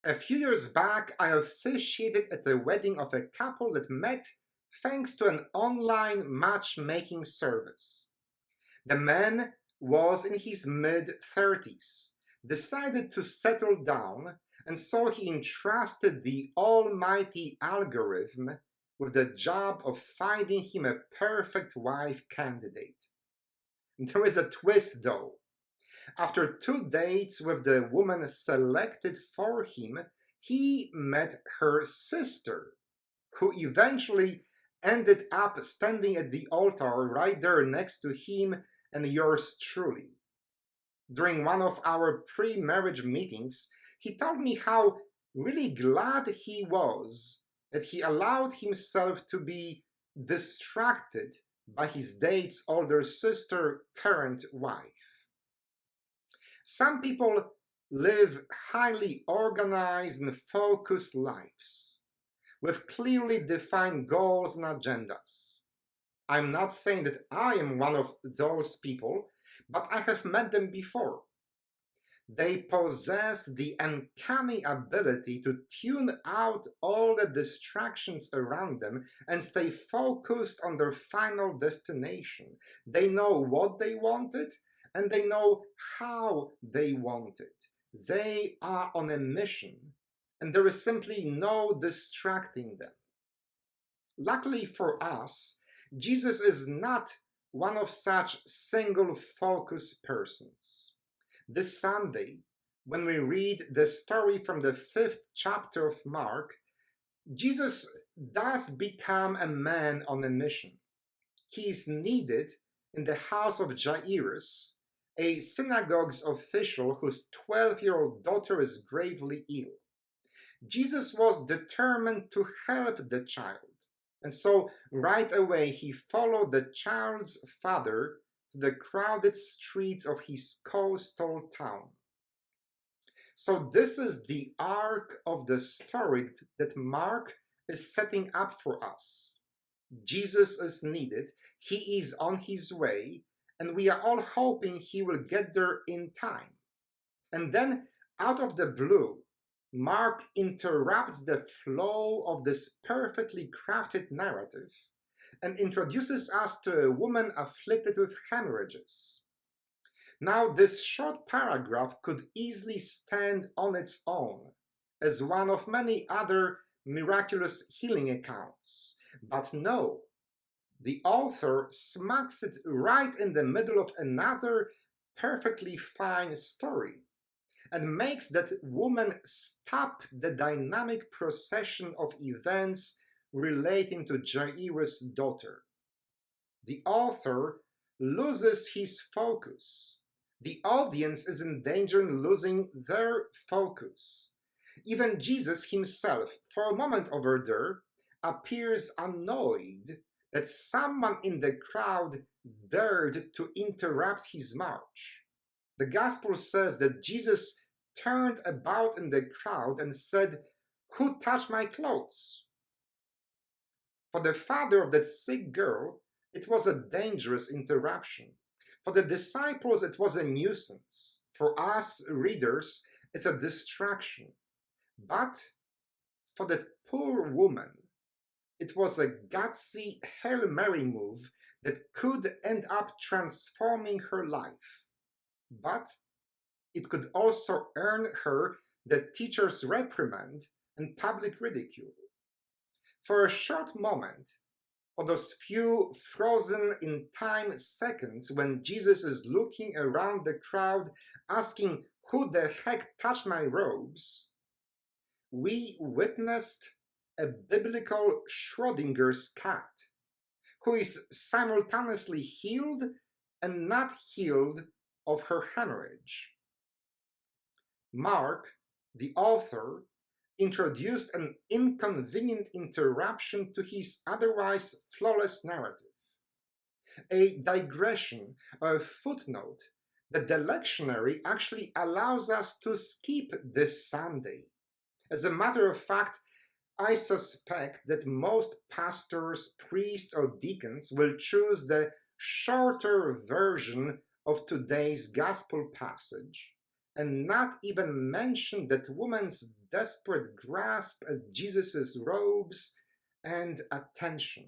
A few years back, I officiated at the wedding of a couple that met thanks to an online matchmaking service. The man was in his mid-30s, decided to settle down, and so he entrusted the almighty algorithm with the job of finding him a perfect wife candidate. There is a twist though. After 2 dates with the woman selected for him, he met her sister, who eventually ended up standing at the altar right there next to him and yours truly. During one of our pre-marriage meetings, he told me how really glad he was that he allowed himself to be distracted by his date's older sister, current wife. Some people live highly organized and focused lives with clearly defined goals and agendas. I'm not saying that I am one of those people, but I have met them before. They possess the uncanny ability to tune out all the distractions around them and stay focused on their final destination. They know what they wanted and they know how they want it. They are on a mission, and there is simply no distracting them. Luckily for us, Jesus is not one of such single-focused persons. This Sunday, when we read the story from the 5th chapter of Mark, Jesus does become a man on a mission. He is needed in the house of Jairus, a synagogue's official whose 12-year-old daughter is gravely ill. Jesus was determined to help the child, and so right away he followed the child's father to the crowded streets of his coastal town. So this is the arc of the story that Mark is setting up for us. Jesus is needed, he is on his way, and we are all hoping he will get there in time. And then, out of the blue, Mark interrupts the flow of this perfectly crafted narrative and introduces us to a woman afflicted with hemorrhages. Now, this short paragraph could easily stand on its own as one of many other miraculous healing accounts. But no, the author smacks it right in the middle of another perfectly fine story and makes that woman stop the dynamic procession of events relating to Jairus' daughter. The author loses his focus. The audience is in danger of losing their focus. Even Jesus himself, for a moment over there, appears annoyed that someone in the crowd dared to interrupt his march. The gospel says that Jesus turned about in the crowd and said, "Who touched my clothes?" For the father of that sick girl, it was a dangerous interruption. For the disciples, it was a nuisance. For us readers, it's a distraction. But for that poor woman, it was a gutsy Hail Mary move that could end up transforming her life. But it could also earn her the teacher's reprimand and public ridicule. For a short moment, for those few frozen in time seconds when Jesus is looking around the crowd asking, "Who the heck touched my robes?" we witnessed a biblical Schrodinger's cat who is simultaneously healed and not healed of her hemorrhage. Mark, the author, introduced an inconvenient interruption to his otherwise flawless narrative, a digression or a footnote that the lectionary actually allows us to skip this Sunday. As a matter of fact, I suspect that most pastors, priests, or deacons will choose the shorter version of today's gospel passage and not even mention that woman's desperate grasp at Jesus' robes and attention.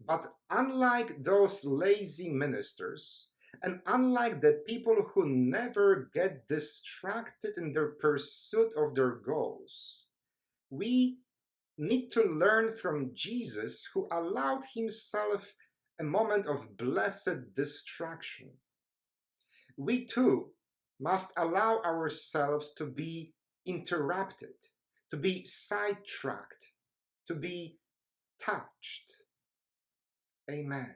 But unlike those lazy ministers, and unlike the people who never get distracted in their pursuit of their goals, we need to learn from Jesus, who allowed himself a moment of blessed distraction. We too must allow ourselves to be interrupted, to be sidetracked, to be touched. Amen.